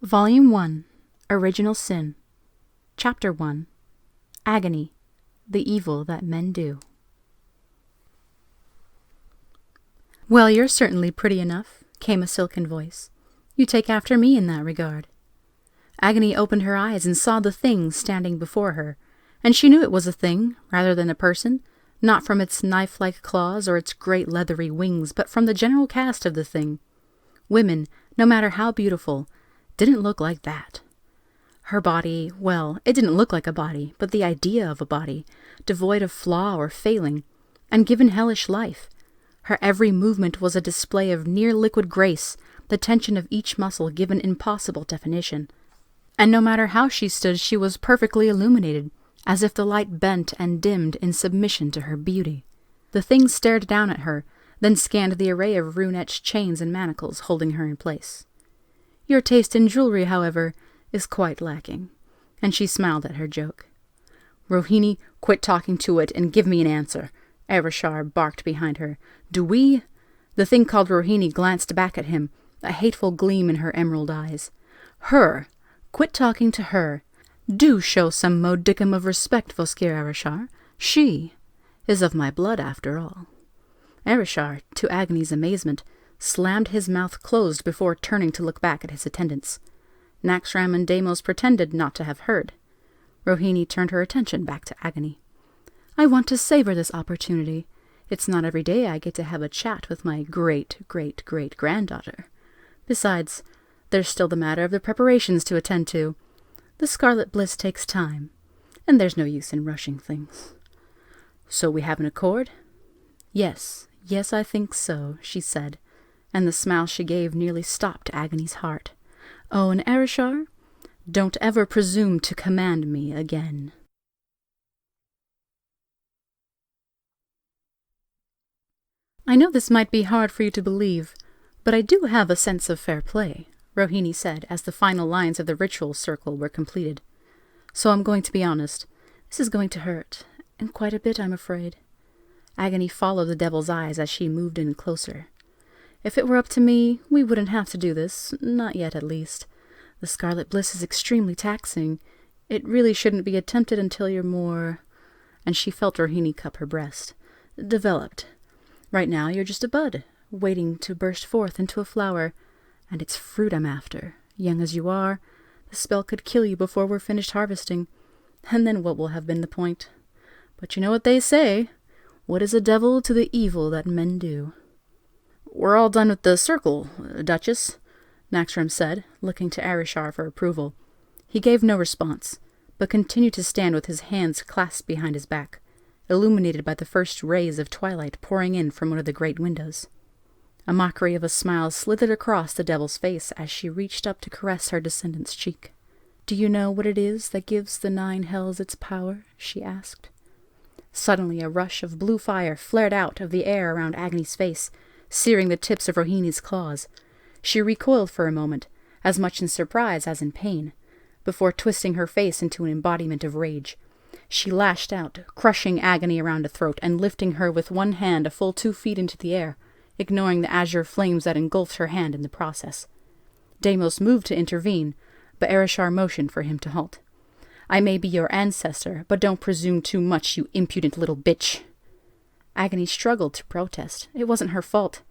Volume 1, Original Sin, Chapter 1, Agony, the Evil That Men Do. "Well, you're certainly pretty enough," came a silken voice. "You take after me in that regard." Agony opened her eyes and saw the thing standing before her, and she knew it was a thing, rather than a person, not from its knife-like claws or its great leathery wings, but from the general cast of the thing. Women, no matter how beautiful, didn't look like that. Her body, well, it didn't look like a body, but the idea of a body, devoid of flaw or failing, and given hellish life. Her every movement was a display of near-liquid grace, the tension of each muscle given impossible definition. And no matter how she stood, she was perfectly illuminated, as if the light bent and dimmed in submission to her beauty. The thing stared down at her, then scanned the array of rune-etched chains and manacles holding her in place. "Your taste in jewelry, however, is quite lacking," and she smiled at her joke. "Roheeni, quit talking to it and give me an answer," Arashar barked behind her. "Do we—" The thing called Roheeni glanced back at him, a hateful gleam in her emerald eyes. "Her! Quit talking to her. Do show some modicum of respect, Voskir Arashar. She is of my blood, after all." Arashar, to Agony's amazement, slammed his mouth closed before turning to look back at his attendants. Naxxram and Deimos pretended not to have heard. Roheeni turned her attention back to Agony. "I want to savor this opportunity. It's not every day I get to have a chat with my great-great-great-granddaughter. Besides, there's still the matter of the preparations to attend to. The Scarlet Bliss takes time, and there's no use in rushing things." "So we have an accord?" Yes, I think so," she said, and the smile she gave nearly stopped Agony's heart. "Oh, and Arashar, don't ever presume to command me again." "I know this might be hard for you to believe, but I do have a sense of fair play," Roheeni said as the final lines of the ritual circle were completed. "So I'm going to be honest. This is going to hurt, and quite a bit, I'm afraid." Agony followed the devil's eyes as she moved in closer. "If it were up to me, we wouldn't have to do this, not yet at least. The Scarlet Bliss is extremely taxing. It really shouldn't be attempted until you're more—" and she felt Roheeni cup her breast— "developed. Right now you're just a bud, waiting to burst forth into a flower, and it's fruit I'm after. Young as you are, the spell could kill you before we're finished harvesting, and then what will have been the point? But you know what they say, what is a devil to the evil that men do?" "We're all done with the circle, Duchess," Naxxram said, looking to Arashar for approval. He gave no response, but continued to stand with his hands clasped behind his back, illuminated by the first rays of twilight pouring in from one of the great windows. A mockery of a smile slithered across the devil's face as she reached up to caress her descendant's cheek. "Do you know what it is that gives the 9 hells its power?" she asked. Suddenly a rush of blue fire flared out of the air around Agony's face, searing the tips of Roheeni's claws. She recoiled for a moment, as much in surprise as in pain, before twisting her face into an embodiment of rage. She lashed out, crushing Agony around the throat and lifting her with one hand a full 2 feet into the air, ignoring the azure flames that engulfed her hand in the process. Deimos moved to intervene, but Arashar motioned for him to halt. "I may be your ancestor, but don't presume too much, you impudent little bitch." Agony struggled to protest. It wasn't her fault.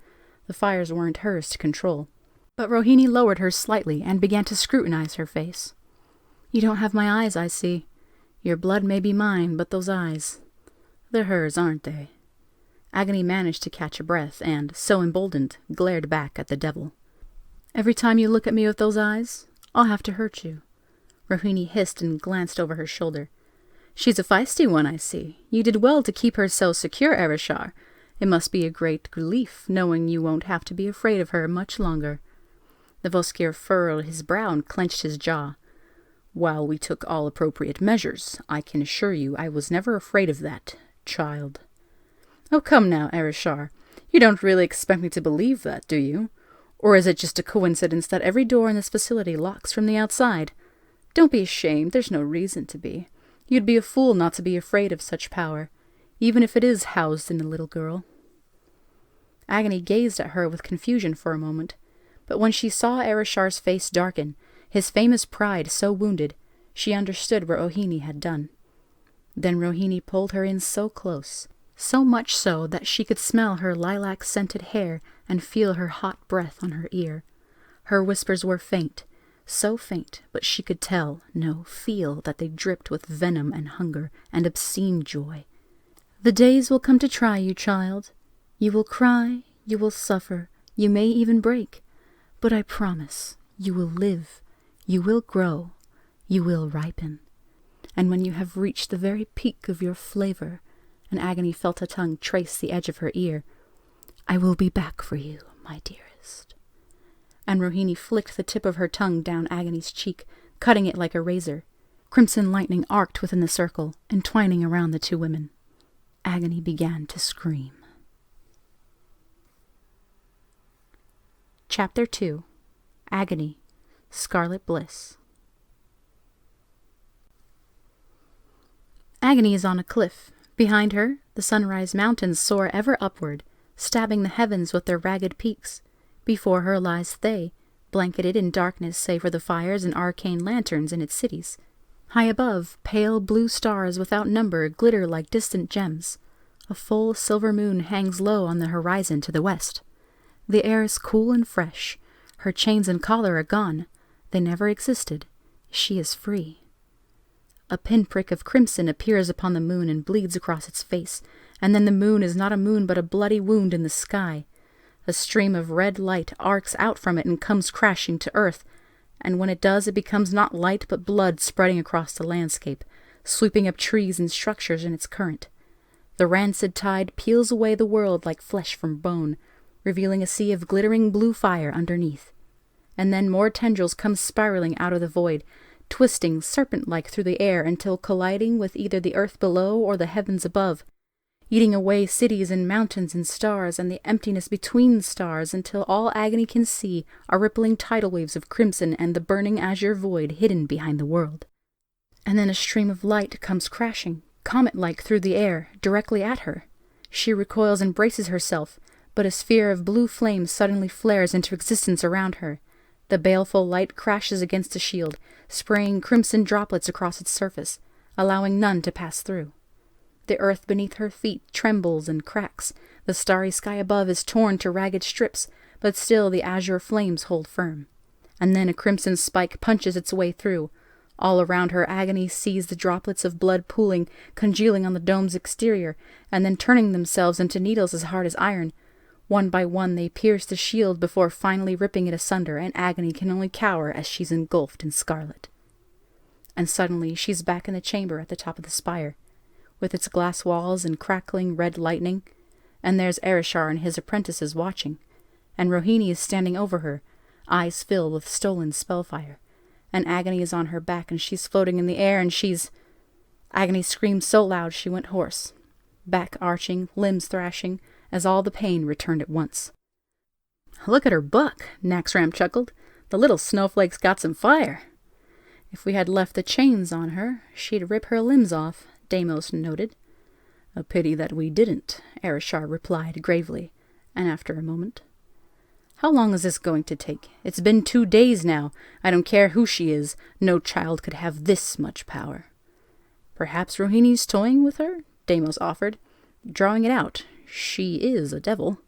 The fires weren't hers to control. But Roheeni lowered her slightly and began to scrutinize her face. "You don't have my eyes, I see. Your blood may be mine, but those eyes, they're hers, aren't they?" Agony managed to catch a breath and, so emboldened, glared back at the devil. "Every time you look at me with those eyes, I'll have to hurt you." Roheeni hissed and glanced over her shoulder. "She's a feisty one, I see. You did well to keep her so secure, Arashar. It must be a great relief, knowing you won't have to be afraid of her much longer." The Voskir furrowed his brow and clenched his jaw. "While we took all appropriate measures, I can assure you I was never afraid of that child." "Oh, come now, Arashar. You don't really expect me to believe that, do you? Or is it just a coincidence that every door in this facility locks from the outside? Don't be ashamed, there's no reason to be. You'd be a fool not to be afraid of such power, even if it is housed in a little girl." Agony gazed at her with confusion for a moment, but when she saw Arashar's face darken, his famous pride so wounded, she understood what Roheeni had done. Then Roheeni pulled her in so close, so much so that she could smell her lilac-scented hair and feel her hot breath on her ear. Her whispers were faint, so faint, but she could tell, no, feel, that they dripped with venom and hunger and obscene joy. "The days will come to try you, child. You will cry, you will suffer, you may even break. But I promise, you will live, you will grow, you will ripen. And when you have reached the very peak of your flavor," and Agony felt a tongue trace the edge of her ear, "I will be back for you, my dearest." And Roheeni flicked the tip of her tongue down Agony's cheek, cutting it like a razor. Crimson lightning arced within the circle, entwining around the two women. Agony began to scream. Chapter 2. Agony, Scarlet Bliss. Agony is on a cliff. Behind her, the sunrise mountains soar ever upward, stabbing the heavens with their ragged peaks. Before her lies Thay, blanketed in darkness save for the fires and arcane lanterns in its cities. High above, pale blue stars without number glitter like distant gems. A full silver moon hangs low on the horizon to the west. The air is cool and fresh. Her chains and collar are gone. They never existed. She is free. A pinprick of crimson appears upon the moon and bleeds across its face, and then the moon is not a moon but a bloody wound in the sky. A stream of red light arcs out from it and comes crashing to earth, and when it does it becomes not light but blood spreading across the landscape, sweeping up trees and structures in its current. The rancid tide peels away the world like flesh from bone, revealing a sea of glittering blue fire underneath. And then more tendrils come spiraling out of the void, twisting serpent-like through the air until colliding with either the earth below or the heavens above, eating away cities and mountains and stars and the emptiness between the stars until all Agony can see are rippling tidal waves of crimson and the burning azure void hidden behind the world. And then a stream of light comes crashing, comet-like through the air, directly at her. She recoils and braces herself, but a sphere of blue flame suddenly flares into existence around her. The baleful light crashes against a shield, spraying crimson droplets across its surface, allowing none to pass through. The earth beneath her feet trembles and cracks. The starry sky above is torn to ragged strips, but still the azure flames hold firm. And then a crimson spike punches its way through. All around her, Agony sees the droplets of blood pooling, congealing on the dome's exterior, and then turning themselves into needles as hard as iron. One by one they pierce the shield before finally ripping it asunder, and Agony can only cower as she's engulfed in scarlet. And suddenly she's back in the chamber at the top of the spire, with its glass walls and crackling red lightning, and there's Arishar and his apprentices watching, and Roheeni is standing over her, eyes filled with stolen spellfire, and Agony is on her back and she's floating in the air and she's... Agony screamed so loud she went hoarse, back arching, limbs thrashing, as all the pain returned at once. "Look at her buck," Naxxram chuckled. "The little snowflake's got some fire." "If we had left the chains on her, she'd rip her limbs off," Deimos noted. "A pity that we didn't," Arishar replied gravely, and after a moment, "How long is this going to take? It's been 2 days now. I don't care who she is. No child could have this much power." "Perhaps Roheeni's toying with her?" Deimos offered. "Drawing it out. She is a devil."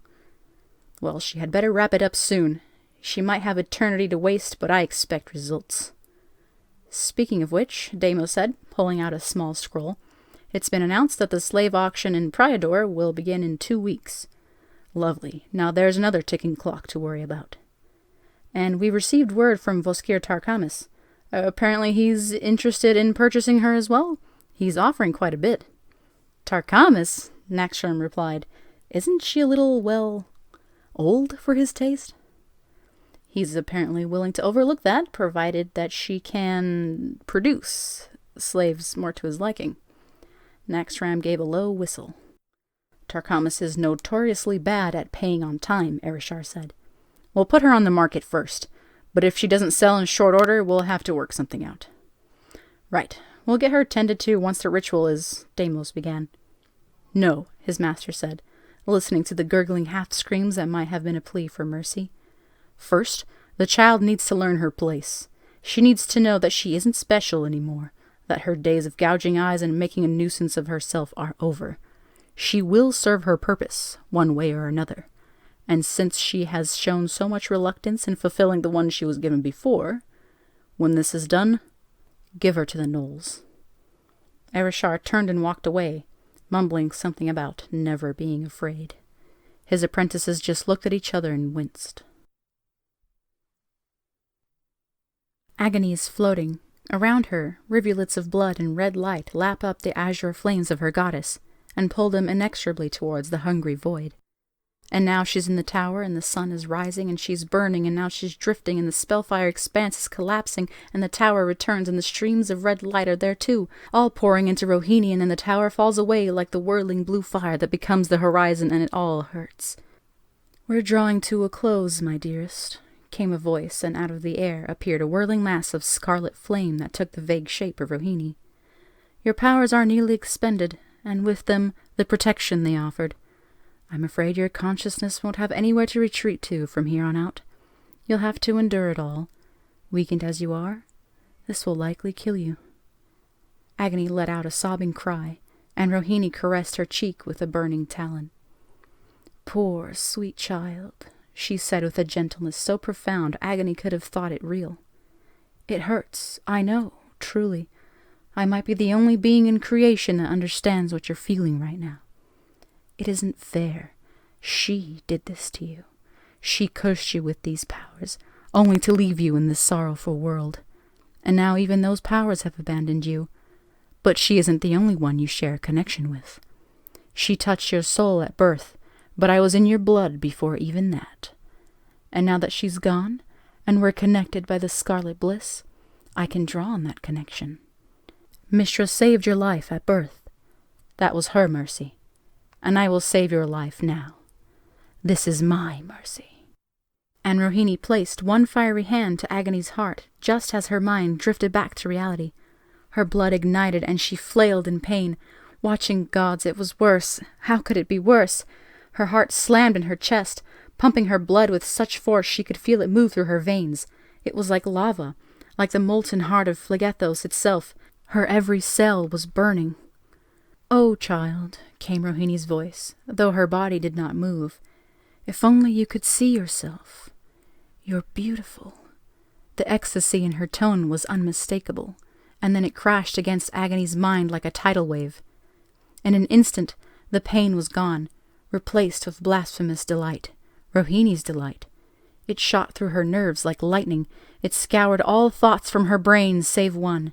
"Well, she had better wrap it up soon. She might have eternity to waste, but I expect results." "Speaking of which," Deimos said, pulling out a small scroll, "it's been announced that the slave auction in Priador will begin in 2 weeks. Lovely. Now there's another ticking clock to worry about." "And we received word from Voskir Tarkamis. Apparently he's interested in purchasing her as well. He's offering quite a bit." "Tarkamis?" Naxxram replied. "Isn't she a little, well, old for his taste?" "He's apparently willing to overlook that, provided that she can produce slaves more to his liking." Naxxram gave a low whistle. "Tarkamis is notoriously bad at paying on time," Arishar said. "We'll put her on the market first, but if she doesn't sell in short order, we'll have to work something out." "Right. We'll get her tended to once the ritual is..." Deimos began. "No," his master said, listening to the gurgling half-screams that might have been a plea for mercy. "First, the child needs to learn her place. She needs to know that she isn't special anymore, that her days of gouging eyes and making a nuisance of herself are over. She will serve her purpose, one way or another. And since she has shown so much reluctance in fulfilling the one she was given before, when this is done, give her to the gnolls. Erishar turned and walked away, mumbling something about never being afraid. His apprentices just looked at each other and winced. Agony is floating. Around her, rivulets of blood and red light lap up the azure flames of her goddess, and pull them inexorably towards the hungry void. And now she's in the tower, and the sun is rising, and she's burning, and now she's drifting, and the spellfire expanse is collapsing, and the tower returns, and the streams of red light are there too, all pouring into Roheeni, and then the tower falls away like the whirling blue fire that becomes the horizon, and it all hurts. "We're drawing to a close, my dearest," came a voice, and out of the air appeared a whirling mass of scarlet flame that took the vague shape of Roheeni. "Your powers are nearly expended, and with them the protection they offered. I'm afraid your consciousness won't have anywhere to retreat to from here on out. You'll have to endure it all. Weakened as you are, this will likely kill you." Agony let out a sobbing cry, and Roheeni caressed her cheek with a burning talon. "Poor, sweet child," she said with a gentleness so profound Agony could have thought it real. "It hurts, I know, truly. I might be the only being in creation that understands what you're feeling right now. It isn't fair. She did this to you. She cursed you with these powers, only to leave you in this sorrowful world. And now even those powers have abandoned you. But she isn't the only one you share a connection with. She touched your soul at birth, but I was in your blood before even that. And now that she's gone, and we're connected by the Scarlet Bliss, I can draw on that connection. Mishra saved your life at birth. That was her mercy. And I will save your life now. This is my mercy." And Roheeni placed one fiery hand to Agony's heart, just as her mind drifted back to reality. Her blood ignited, and she flailed in pain. Watching gods, it was worse. How could it be worse? Her heart slammed in her chest, pumping her blood with such force she could feel it move through her veins. It was like lava, like the molten heart of Phlegethos itself. Her every cell was burning. "Oh, child," came Roheeni's voice, though her body did not move. "If only you could see yourself. You're beautiful." The ecstasy in her tone was unmistakable, and then it crashed against Agony's mind like a tidal wave. In an instant, the pain was gone, replaced with blasphemous delight, Roheeni's delight. It shot through her nerves like lightning. It scoured all thoughts from her brain save one.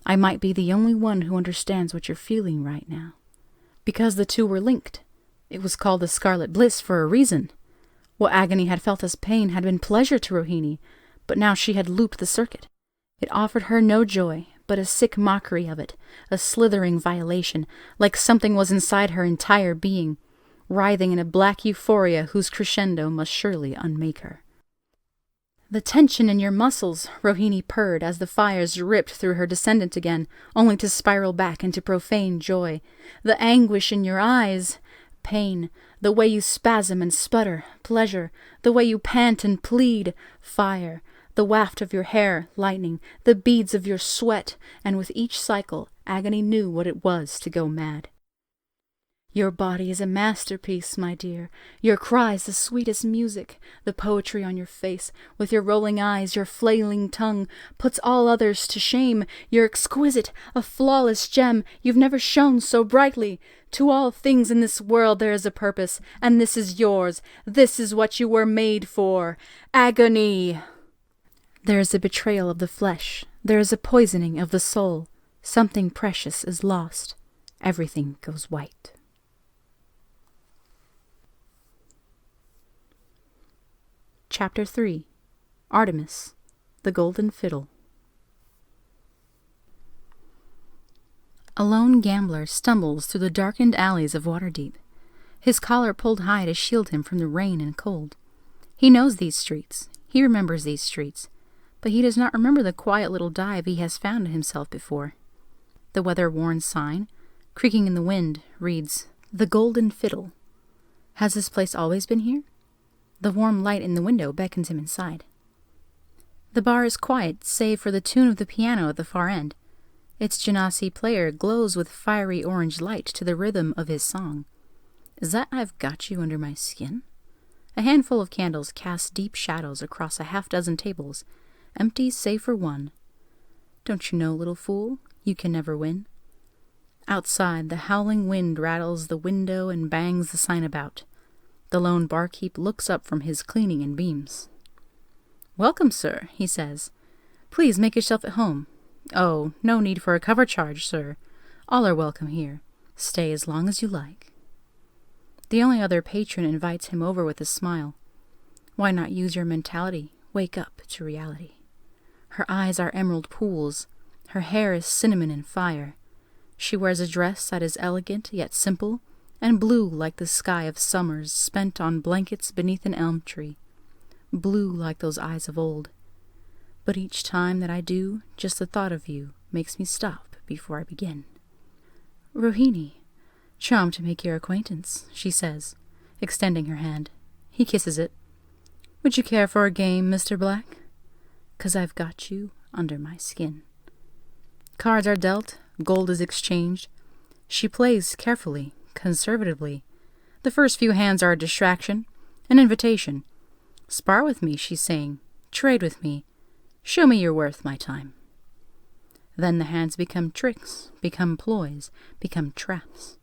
I might be the only one who understands what you're feeling right now. Because the two were linked. It was called the Scarlet Bliss for a reason. What Agony had felt as pain had been pleasure to Roheeni, but now she had looped the circuit. It offered her no joy, but a sick mockery of it, a slithering violation, like something was inside her entire being, writhing in a black euphoria whose crescendo must surely unmake her. "The tension in your muscles," Roheeni purred as the fires ripped through her descendant again, only to spiral back into profane joy. "The anguish in your eyes, pain. The way you spasm and sputter, pleasure. The way you pant and plead, fire. The waft of your hair, lightning. The beads of your sweat." And with each cycle, Agony knew what it was to go mad. "Your body is a masterpiece, my dear. Your cries the sweetest music. The poetry on your face, with your rolling eyes, your flailing tongue, puts all others to shame. You're exquisite, a flawless gem. You've never shone so brightly. To all things in this world there is a purpose, and this is yours. This is what you were made for. Agony!" There is a betrayal of the flesh. There is a poisoning of the soul. Something precious is lost. Everything goes white. Chapter 3. Artemis, the Golden Fiddle. A lone gambler stumbles through the darkened alleys of Waterdeep, his collar pulled high to shield him from the rain and cold. He knows these streets, he remembers these streets, but he does not remember the quiet little dive he has found himself before. The weather-worn sign, creaking in the wind, reads, "The Golden Fiddle." Has this place always been here? The warm light in the window beckons him inside. The bar is quiet, save for the tune of the piano at the far end. Its genasi player glows with fiery orange light to the rhythm of his song. Is that I've got you under my skin? A handful of candles cast deep shadows across a half-dozen tables, empty save for one. Don't you know, little fool, you can never win? Outside, the howling wind rattles the window and bangs the sign about. The lone barkeep looks up from his cleaning and beams. "Welcome, sir," he says. "Please make yourself at home. Oh, no need for a cover charge, sir. All are welcome here. Stay as long as you like." The only other patron invites him over with a smile. Why not use your mentality? Wake up to reality. Her eyes are emerald pools. Her hair is cinnamon and fire. She wears a dress that is elegant yet simple, and blue like the sky of summers spent on blankets beneath an elm tree. Blue like those eyes of old. But each time that I do, just the thought of you makes me stop before I begin. "Roheeni, charmed to make your acquaintance," she says, extending her hand. He kisses it. "Would you care for a game, Mr. Black? 'Cause I've got you under my skin." Cards are dealt, gold is exchanged. She plays carefully, conservatively. The first few hands are a distraction, an invitation. "Spar with me," she's saying. "Trade with me. Show me you're worth my time." Then the hands become tricks, become ploys, become traps.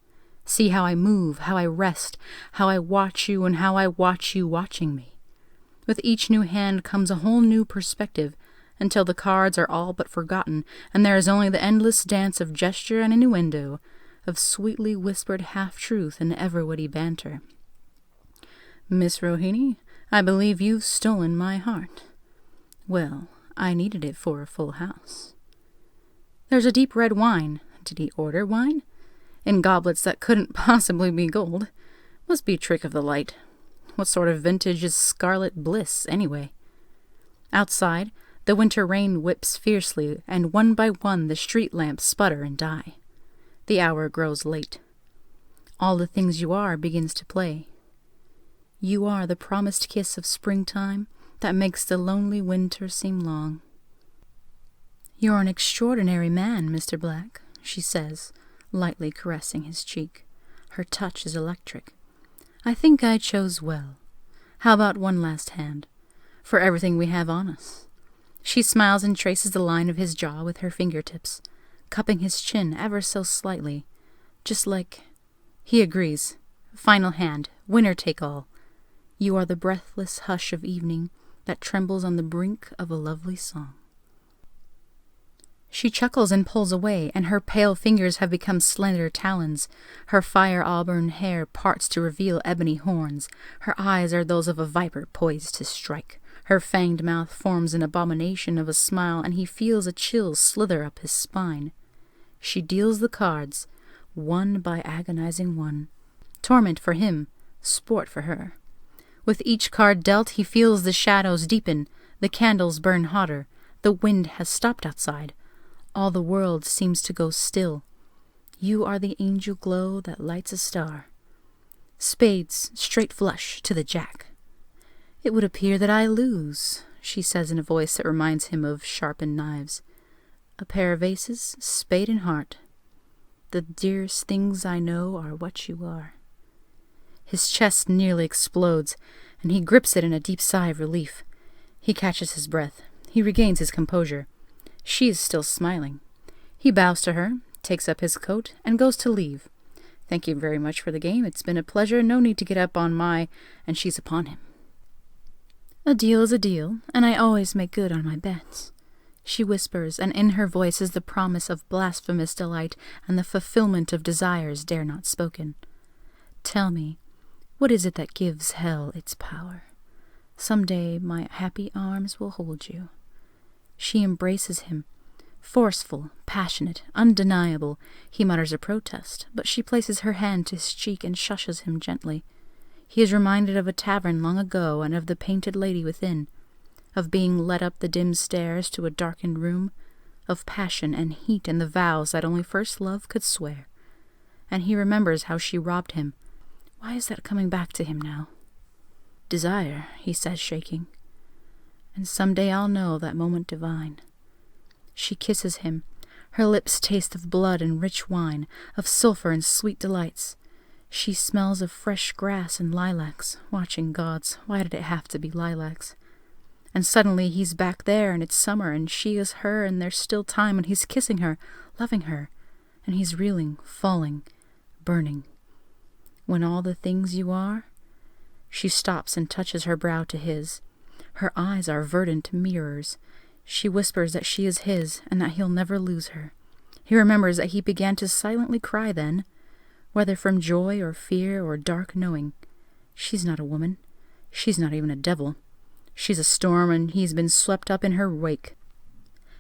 See how I move, how I rest, how I watch you, and how I watch you watching me. With each new hand comes a whole new perspective, until the cards are all but forgotten, and there is only the endless dance of gesture and innuendo, of sweetly whispered half-truth and ever-witty banter. "Miss Roheeni, I believe you've stolen my heart. Well, I needed it for a full house." There's a deep red wine. Did he order wine? In goblets that couldn't possibly be gold. Must be a trick of the light. What sort of vintage is Scarlet Bliss, anyway? Outside, the winter rain whips fiercely, and one by one the street lamps sputter and die. The hour grows late. All the things you are begins to play. You are the promised kiss of springtime that makes the lonely winter seem long. "You're an extraordinary man, Mr. Black," she says, lightly caressing his cheek. Her touch is electric. "I think I chose well. How about one last hand? For everything we have on us." She smiles and traces the line of his jaw with her fingertips, cupping his chin ever so slightly, just like... He agrees. Final hand, winner take all. You are the breathless hush of evening that trembles on the brink of a lovely song. She chuckles and pulls away, and her pale fingers have become slender talons. Her fire auburn hair parts to reveal ebony horns. Her eyes are those of a viper poised to strike. Her fanged mouth forms an abomination of a smile, and he feels a chill slither up his spine. She deals the cards, one by agonizing one. Torment for him, sport for her. With each card dealt, he feels the shadows deepen, the candles burn hotter. The wind has stopped outside. All the world seems to go still. You are the angel glow that lights a star. Spades, straight flush to the jack. "It would appear that I lose," she says in a voice that reminds him of sharpened knives. "A pair of aces, spade and heart. The dearest things I know are what you are." His chest nearly explodes, and he grips it in a deep sigh of relief. He catches his breath. He regains his composure. She is still smiling. He bows to her, takes up his coat, and goes to leave. "Thank you very much for the game. It's been a pleasure. No need to get up on my..." And she's upon him. "A deal is a deal, and I always make good on my bets," she whispers, and in her voice is the promise of blasphemous delight and the fulfillment of desires dare not spoken. "Tell me, what is it that gives hell its power? Some day my happy arms will hold you." She embraces him. Forceful, passionate, undeniable. He mutters a protest, but she places her hand to his cheek and shushes him gently. He is reminded of a tavern long ago and of the painted lady within, of being led up the dim stairs to a darkened room, of passion and heat and the vows that only first love could swear. And he remembers how she robbed him. Why is that coming back to him now? "Desire," he says, shaking. and someday I'll know that moment divine. She kisses him. Her lips taste of blood and rich wine, of sulphur and sweet delights. She smells of fresh grass and lilacs. Watching gods, why did it have to be lilacs? And suddenly he's back there, and it's summer, and she is her, and there's still time, and he's kissing her, loving her, and he's reeling, falling, burning. When all the things you are? She stops and touches her brow to his. Her eyes are verdant mirrors. She whispers that she is his, and that he'll never lose her. He remembers that he began to silently cry then, whether from joy or fear or dark knowing. She's not a woman. She's not even a devil. She's a storm, and he's been swept up in her wake.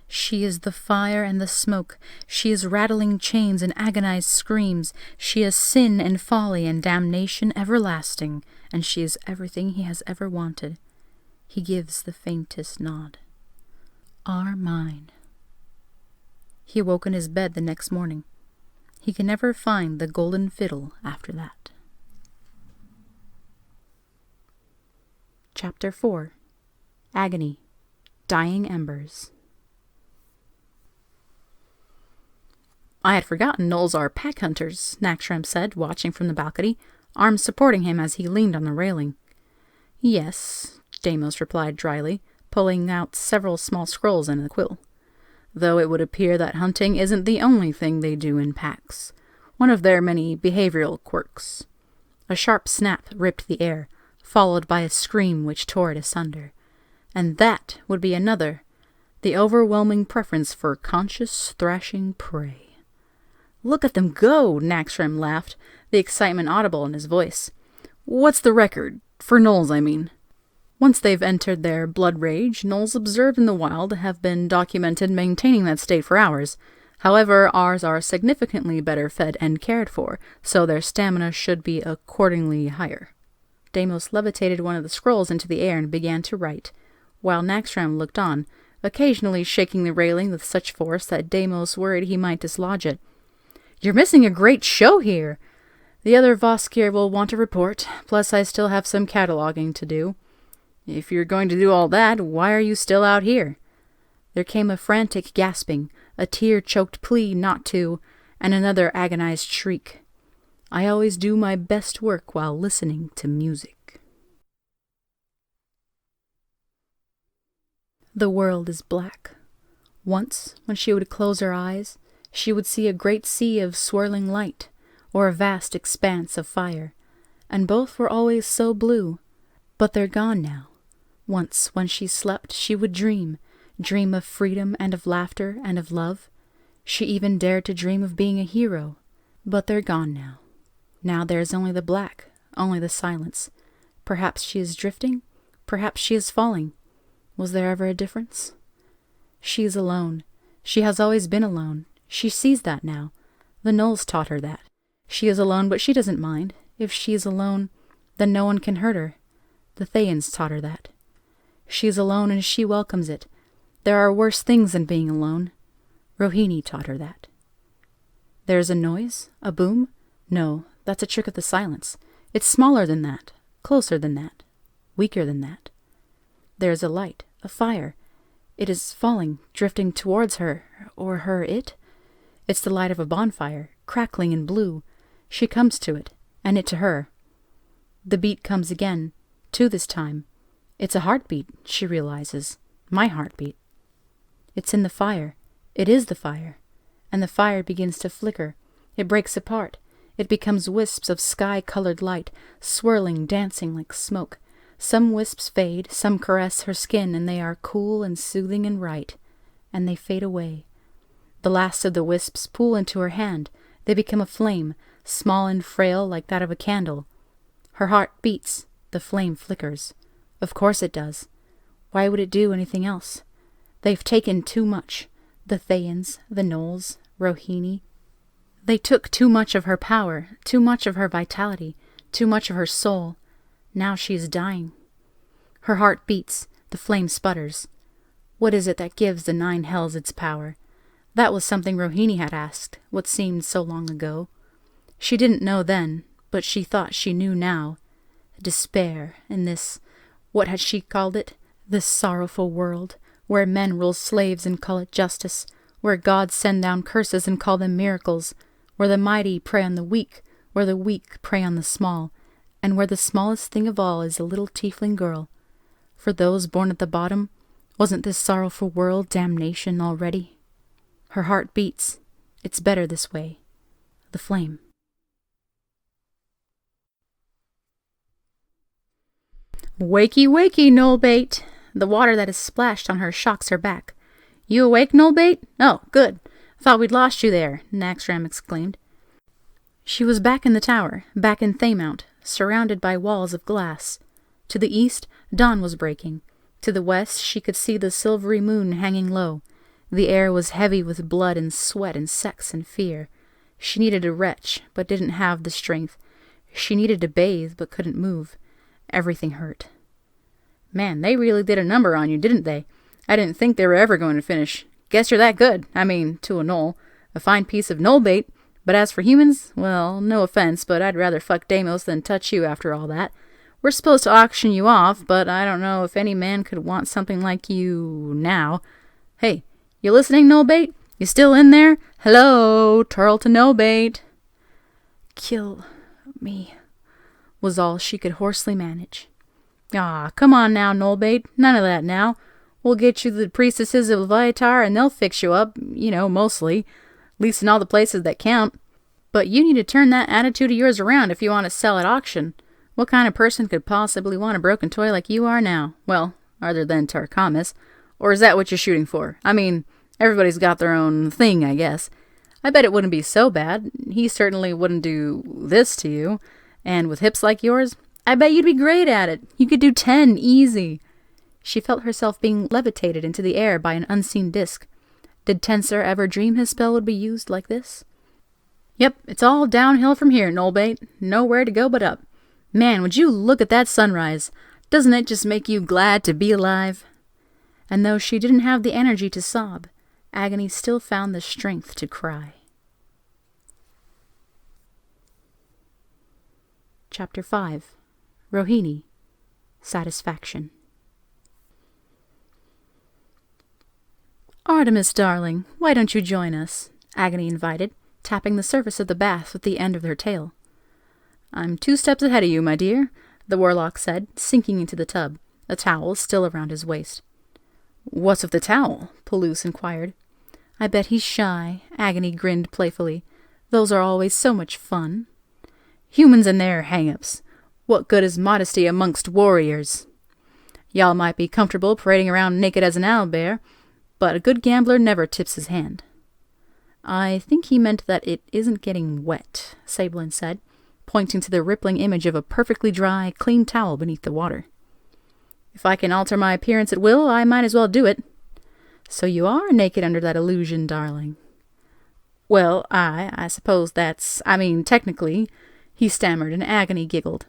She is the fire and the smoke. She is rattling chains and agonized screams. She is sin and folly and damnation everlasting, and she is everything he has ever wanted. He gives the faintest nod. Are mine. He awoke in his bed the next morning. He can never find the golden fiddle after that. Chapter 4. Agony. Dying Embers. I had forgotten gnolls are pack hunters, Naxxram said, watching from the balcony, arms supporting him as he leaned on the railing. Yes, Deimos replied dryly, pulling out several small scrolls and a quill. Though it would appear that hunting isn't the only thing they do in packs. One of their many behavioral quirks. A sharp snap ripped the air, followed by a scream which tore it asunder. And that would be another, the overwhelming preference for conscious, thrashing prey. Look at them go, Naxxram laughed, the excitement audible in his voice. What's the record? For gnolls, I mean. Once they've entered their blood rage, gnolls observed in the wild have been documented maintaining that state for hours. However, ours are significantly better fed and cared for, so their stamina should be accordingly higher. Deimos levitated one of the scrolls into the air and began to write, while Naxxram looked on, occasionally shaking the railing with such force that Deimos worried he might dislodge it. You're missing a great show here. The other Voskir will want a report, plus I still have some cataloging to do. If you're going to do all that, why are you still out here? There came a frantic gasping, a tear-choked plea not to, and another agonized shriek. I always do my best work while listening to music. The world is black. Once, when she would close her eyes, she would see a great sea of swirling light, or a vast expanse of fire, and both were always so blue, but they're gone now. Once, when she slept, she would dream of freedom and of laughter and of love. She even dared to dream of being a hero, but they're gone now. Now there is only the black, only the silence. Perhaps she is drifting, perhaps she is falling. Was there ever a difference? She is alone. She has always been alone. She sees that now. The gnolls taught her that. She is alone, but she doesn't mind. If she is alone, then no one can hurt her. The Thayans taught her that. She is alone and she welcomes it. There are worse things than being alone. Roheeni taught her that. There is a noise? A boom? No, that's a trick of the silence. It's smaller than that, closer than that, weaker than that. There is a light, a fire. It is falling, drifting towards her, or her it. It's the light of a bonfire, crackling in blue. She comes to it, and it to her. The beat comes again, two this time. It's a heartbeat, she realizes. My heartbeat. It's in the fire. It is the fire. And the fire begins to flicker. It breaks apart. It becomes wisps of sky-colored light, swirling, dancing like smoke. Some wisps fade, some caress her skin, and they are cool and soothing and right. And they fade away. The last of the wisps pool into her hand. They become a flame, small and frail like that of a candle. Her heart beats. The flame flickers. Of course it does. Why would it do anything else? They've taken too much. The Thayans, the gnolls, Roheeni. They took too much of her power, too much of her vitality, too much of her soul. Now she is dying. Her heart beats. The flame sputters. What is it that gives the nine hells its power? That was something Roheeni had asked, what seemed so long ago. She didn't know then, but she thought she knew now. Despair, and this, what had she called it? This sorrowful world, where men rule slaves and call it justice, where gods send down curses and call them miracles, where the mighty prey on the weak, where the weak prey on the small, and where the smallest thing of all is a little tiefling girl. For those born at the bottom, wasn't this sorrowful world damnation already? Her heart beats. It's better this way. The flame. Wakey, wakey, Nullbait! The water that is splashed on her shocks her back. You awake, Nullbait? Oh, good. Thought we'd lost you there, Naxxram exclaimed. She was back in the tower, back in Thaymount, surrounded by walls of glass. To the east, dawn was breaking. To the west, she could see the silvery moon hanging low. The air was heavy with blood and sweat and sex and fear. She needed a retch, but didn't have the strength. She needed to bathe, but couldn't move. Everything hurt. Man, they really did a number on you, didn't they? I didn't think they were ever going to finish. Guess you're that good. I mean, to a knoll. A fine piece of Nullbait. But as for humans, well, no offense, but I'd rather fuck Deimos than touch you after all that. We're supposed to auction you off, but I don't know if any man could want something like you now. Hey, you listening, Nullbait? You still in there? Hello, Turtle to Nullbait. Kill me, was all she could hoarsely manage. Ah, come on now, Nullbait. None of that now. We'll get you the priestesses of Leviatar and they'll fix you up, mostly. At least in all the places that count. But you need to turn that attitude of yours around if you want to sell at auction. What kind of person could possibly want a broken toy like you are now? Well, other than Tarkamis. Or is that what you're shooting for? I mean, everybody's got their own thing, I guess. I bet it wouldn't be so bad. He certainly wouldn't do this to you. And with hips like yours, I bet you'd be great at it. You could do 10 easy. She felt herself being levitated into the air by an unseen disc. Did Tensor ever dream his spell would be used like this? Yep, it's all downhill from here, Nullbait. Nowhere to go but up. Man, would you look at that sunrise? Doesn't it just make you glad to be alive? And though she didn't have the energy to sob, Agony still found the strength to cry. Chapter 5. Roheeni. Satisfaction. Artemis, darling, why don't you join us? Agony invited, tapping the surface of the bath with the end of her tail. I'm 2 steps ahead of you, my dear, the warlock said, sinking into the tub, a towel still around his waist. What's with the towel? Palouse inquired. I bet he's shy, Agony grinned playfully. Those are always so much fun. Humans and their hang-ups. What good is modesty amongst warriors? Y'all might be comfortable parading around naked as an owlbear, but a good gambler never tips his hand. I think he meant that it isn't getting wet, Sablin said, pointing to the rippling image of a perfectly dry, clean towel beneath the water. If I can alter my appearance at will, I might as well do it. So you are naked under that illusion, darling. Well, I suppose technically, he stammered, and Agony giggled.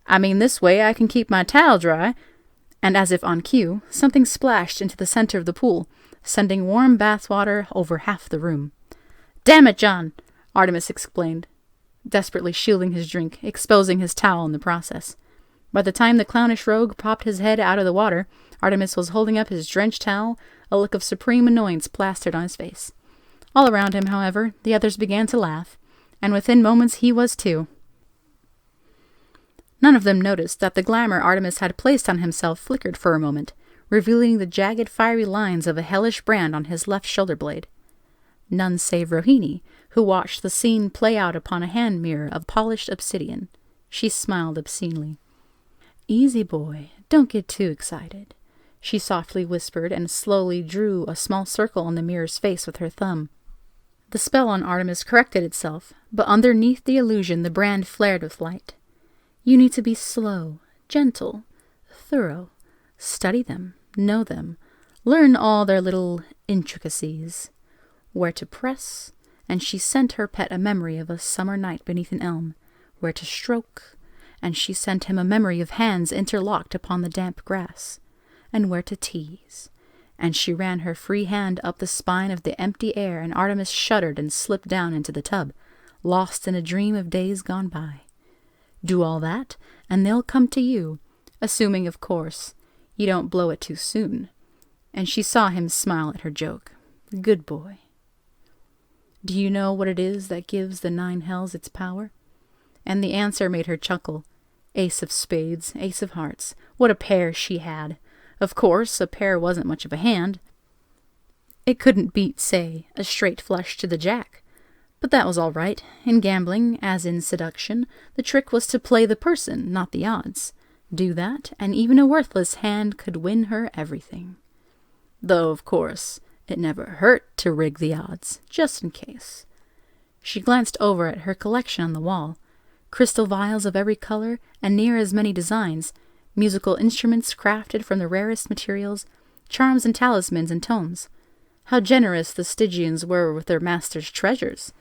I mean, this way I can keep my towel dry. And as if on cue, something splashed into the center of the pool, sending warm bathwater over half the room. Damn it, John! Artemis explained, desperately shielding his drink, exposing his towel in the process. By the time the clownish rogue popped his head out of the water, Artemis was holding up his drenched towel, a look of supreme annoyance plastered on his face. All around him, however, the others began to laugh, and within moments he was too. None of them noticed that the glamour Artemis had placed on himself flickered for a moment, revealing the jagged fiery lines of a hellish brand on his left shoulder blade. None save Roheeni, who watched the scene play out upon a hand mirror of polished obsidian. She smiled obscenely. Easy, boy, don't get too excited, she softly whispered and slowly drew a small circle on the mirror's face with her thumb. The spell on Artemis corrected itself, but underneath the illusion the brand flared with light. You need to be slow, gentle, thorough. Study them, know them, learn all their little intricacies. Where to press, and she sent her pet a memory of a summer night beneath an elm. Where to stroke, and she sent him a memory of hands interlocked upon the damp grass. And where to tease, and she ran her free hand up the spine of the empty air, and Artemis shuddered and slipped down into the tub, lost in a dream of days gone by. Do all that, and they'll come to you, assuming, of course, You don't blow it too soon. And she saw him smile at her joke. Good boy. Do you know what it is that gives the 9 hells its power? And the answer made her chuckle. Ace of spades, ace of hearts. What a pair she had. Of course, a pair wasn't much of a hand. It couldn't beat, say, a straight flush to the jack. But that was all right. In gambling, as in seduction, the trick was to play the person, not the odds. Do that, and even a worthless hand could win her everything. Though, of course, it never hurt to rig the odds, just in case. She glanced over at her collection on the wall. Crystal vials of every color and near as many designs, musical instruments crafted from the rarest materials, charms and talismans and tomes. How generous the Stygians were with their master's treasures,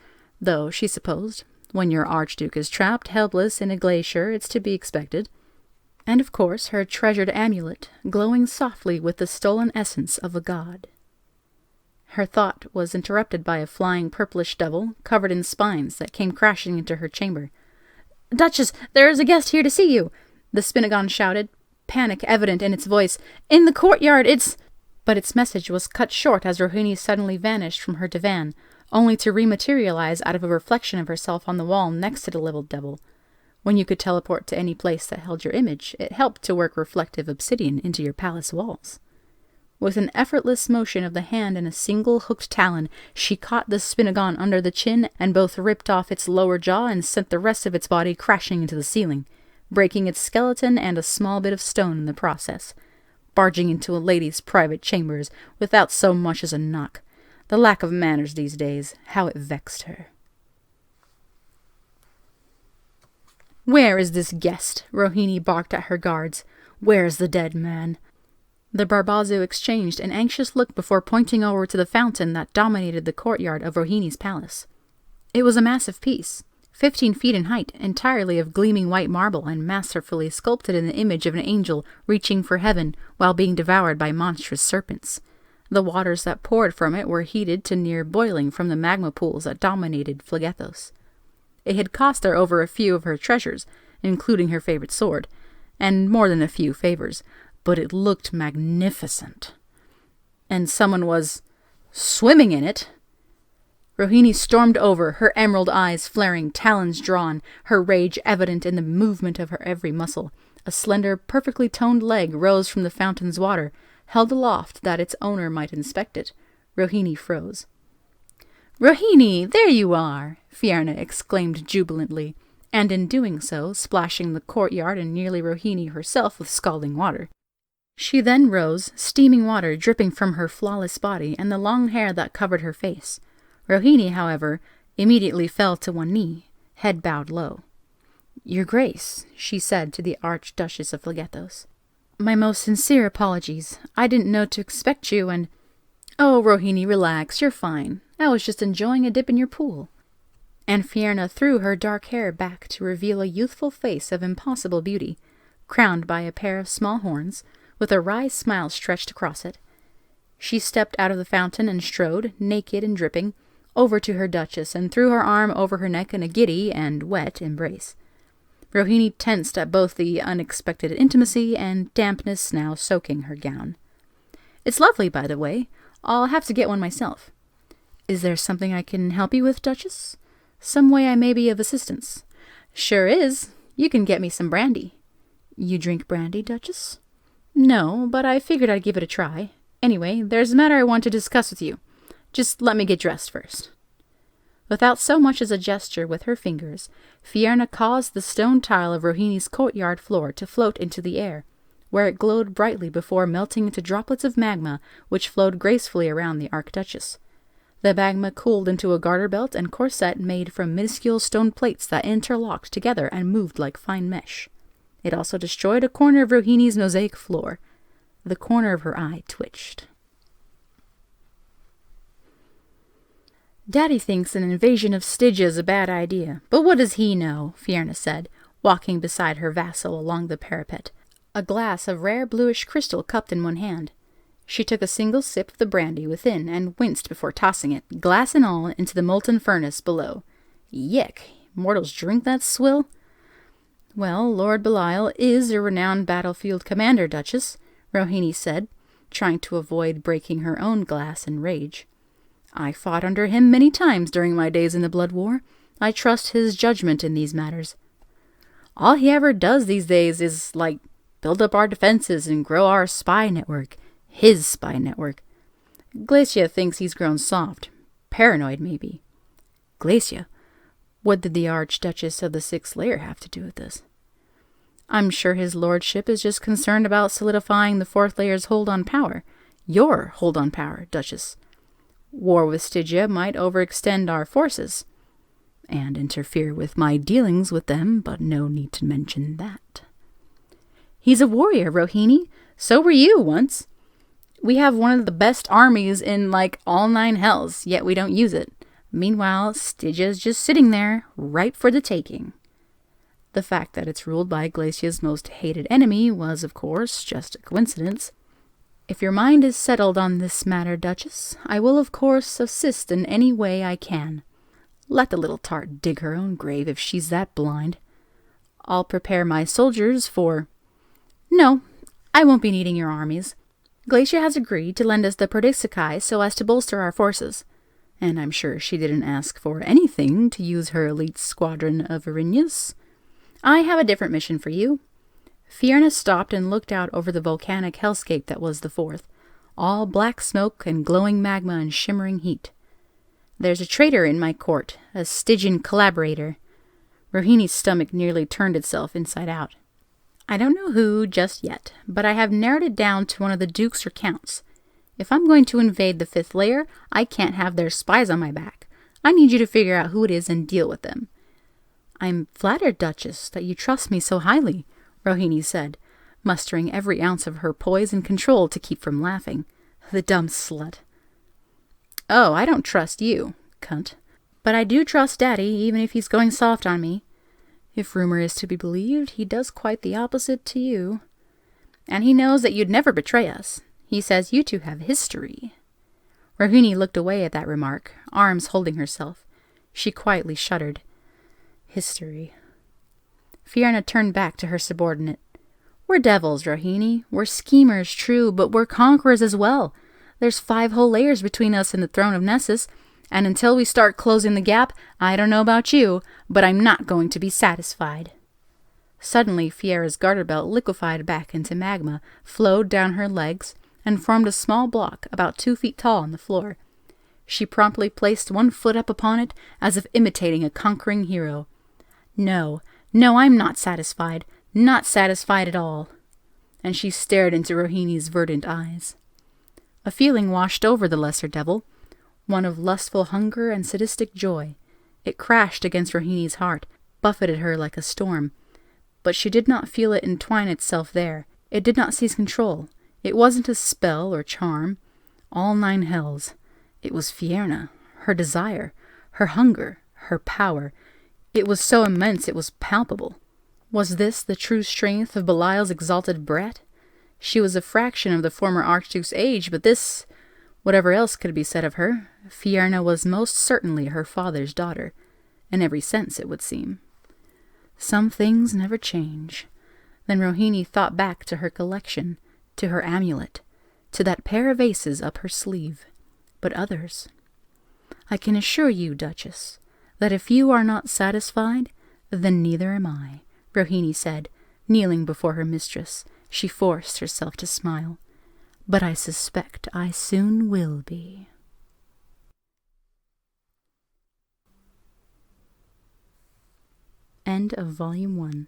though, she supposed, when your archduke is trapped helpless in a glacier, it's to be expected. And, of course, her treasured amulet, glowing softly with the stolen essence of a god. Her thought was interrupted by a flying purplish devil, covered in spines, that came crashing into her chamber. "Duchess, there is a guest here to see you!" the Spinagon shouted, panic evident in its voice. "In the courtyard, it's—" But its message was cut short as Roheeni suddenly vanished from her divan, only to rematerialize out of a reflection of herself on the wall next to the little devil. When you could teleport to any place that held your image, it helped to work reflective obsidian into your palace walls. With an effortless motion of the hand and a single hooked talon, she caught the Spinagon under the chin and both ripped off its lower jaw and sent the rest of its body crashing into the ceiling, breaking its skeleton and a small bit of stone in the process. Barging into a lady's private chambers without so much as a knock. The lack of manners these days, how it vexed her. "Where is this guest?" Roheeni barked at her guards. "Where is the dead man?" The Barbazo exchanged an anxious look before pointing over to the fountain that dominated the courtyard of Roheeni's palace. It was a massive piece, 15 feet in height, entirely of gleaming white marble and masterfully sculpted in the image of an angel reaching for heaven while being devoured by monstrous serpents. The waters that poured from it were heated to near boiling from the magma pools that dominated Phlegethos. It had cost her over a few of her treasures, including her favorite sword, and more than a few favors, but it looked magnificent. And someone was swimming in it. Roheeni stormed over, her emerald eyes flaring, talons drawn, her rage evident in the movement of her every muscle. A slender, perfectly toned leg rose from the fountain's water, held aloft that its owner might inspect it. Roheeni froze. "Roheeni, there you are!" Fierna exclaimed jubilantly, and in doing so, splashing the courtyard and nearly Roheeni herself with scalding water. She then rose, steaming water dripping from her flawless body and the long hair that covered her face. Roheeni, however, immediately fell to one knee, head bowed low. "Your Grace," she said to the Archduchess of Phlegethos. "My most sincere apologies. I didn't know to expect you, and—" "Oh, Roheeni, relax. You're fine. I was just enjoying a dip in your pool." And Fierna threw her dark hair back to reveal a youthful face of impossible beauty, crowned by a pair of small horns, with a wry smile stretched across it. She stepped out of the fountain and strode, naked and dripping, over to her duchess and threw her arm over her neck in a giddy and wet embrace. Roheeni tensed at both the unexpected intimacy and dampness now soaking her gown. "It's lovely, by the way. I'll have to get one myself." "Is there something I can help you with, Duchess? Some way I may be of assistance?" "Sure is. You can get me some brandy." "You drink brandy, Duchess?" "No, but I figured I'd give it a try. Anyway, there's a matter I want to discuss with you. Just let me get dressed first." Without so much as a gesture with her fingers, Fierna caused the stone tile of Roheeni's courtyard floor to float into the air, where it glowed brightly before melting into droplets of magma which flowed gracefully around the Archduchess. The magma cooled into a garter belt and corset made from minuscule stone plates that interlocked together and moved like fine mesh. It also destroyed a corner of Roheeni's mosaic floor. The corner of her eye twitched. "Daddy thinks an invasion of Stygia's a bad idea, but what does he know?" Fierna said, walking beside her vassal along the parapet, a glass of rare bluish crystal cupped in one hand. She took a single sip of the brandy within and winced before tossing it, glass and all, into the molten furnace below. Yick! Mortals drink that swill? "Well, Lord Belial is a renowned battlefield commander, Duchess," Roheeni said, trying to avoid breaking her own glass in rage. I fought under him many times during my days in the Blood War. I trust his judgment in these matters. All he ever does these days is, build up our defenses and grow our spy network. His spy network. Glacia thinks he's grown soft. Paranoid, maybe. Glacia? What did the Archduchess of the Sixth Layer have to do with this? I'm sure his lordship is just concerned about solidifying the Fourth Layer's hold on power. Your hold on power, Duchess. War with Stygia might overextend our forces and interfere with my dealings with them, but no need to mention that. He's a warrior, Roheeni. So were you once. We have one of the best armies in, all 9 hells, yet we don't use it. Meanwhile, Stygia's just sitting there, ripe for the taking. The fact that it's ruled by Glacia's most hated enemy was, of course, just a coincidence. If your mind is settled on this matter, Duchess, I will, of course, assist in any way I can. Let the little tart dig her own grave if she's that blind. I'll prepare my soldiers for... No, I won't be needing your armies. Glacia has agreed to lend us the Perdixicae so as to bolster our forces. And I'm sure she didn't ask for anything to use her elite squadron of Vignettes. I have a different mission for you. Fiona stopped and looked out over the volcanic hellscape that was the Fourth, all black smoke and glowing magma and shimmering heat. There's a traitor in my court, a Stygian collaborator. Roheeni's stomach nearly turned itself inside out. I don't know who just yet, but I have narrowed it down to one of the dukes or counts. If I'm going to invade the Fifth Layer, I can't have their spies on my back. I need you to figure out who it is and deal with them. I'm flattered, Duchess, that you trust me so highly, Roheeni said, mustering every ounce of her poise and control to keep from laughing. The dumb slut. Oh, I don't trust you, cunt. But I do trust Daddy, even if he's going soft on me. If rumor is to be believed, he does quite the opposite to you. And he knows that you'd never betray us. He says you two have history. Roheeni looked away at that remark, arms holding herself. She quietly shuddered. History. Fiona turned back to her subordinate. We're devils, Roheeni. We're schemers, true, but we're conquerors as well. There's 5 whole layers between us and the throne of Nessus, and until we start closing the gap, I don't know about you, but I'm not going to be satisfied. Suddenly, Fiera's garter belt liquefied back into magma, flowed down her legs, and formed a small block about 2 feet tall on the floor. She promptly placed one foot up upon it, as if imitating a conquering hero. No, I'm not satisfied. Not satisfied at all. And she stared into Roheeni's verdant eyes. A feeling washed over the lesser devil, one of lustful hunger and sadistic joy. It crashed against Roheeni's heart, buffeted her like a storm. But she did not feel it entwine itself there. It did not seize control. It wasn't a spell or charm. All 9 hells. It was Fiona, her desire, her hunger, her power. It was so immense it was palpable. Was this the true strength of Belial's exalted brat? She was a fraction of the former Archduke's age, but this, whatever else could be said of her, Fiona was most certainly her father's daughter, in every sense, it would seem. Some things never change. Then Roheeni thought back to her collection, to her amulet, to that pair of aces up her sleeve. But others. I can assure you, Duchess, that if you are not satisfied, then neither am I, Roheeni said, kneeling before her mistress. She forced herself to smile. But I suspect I soon will be. End of Volume 1.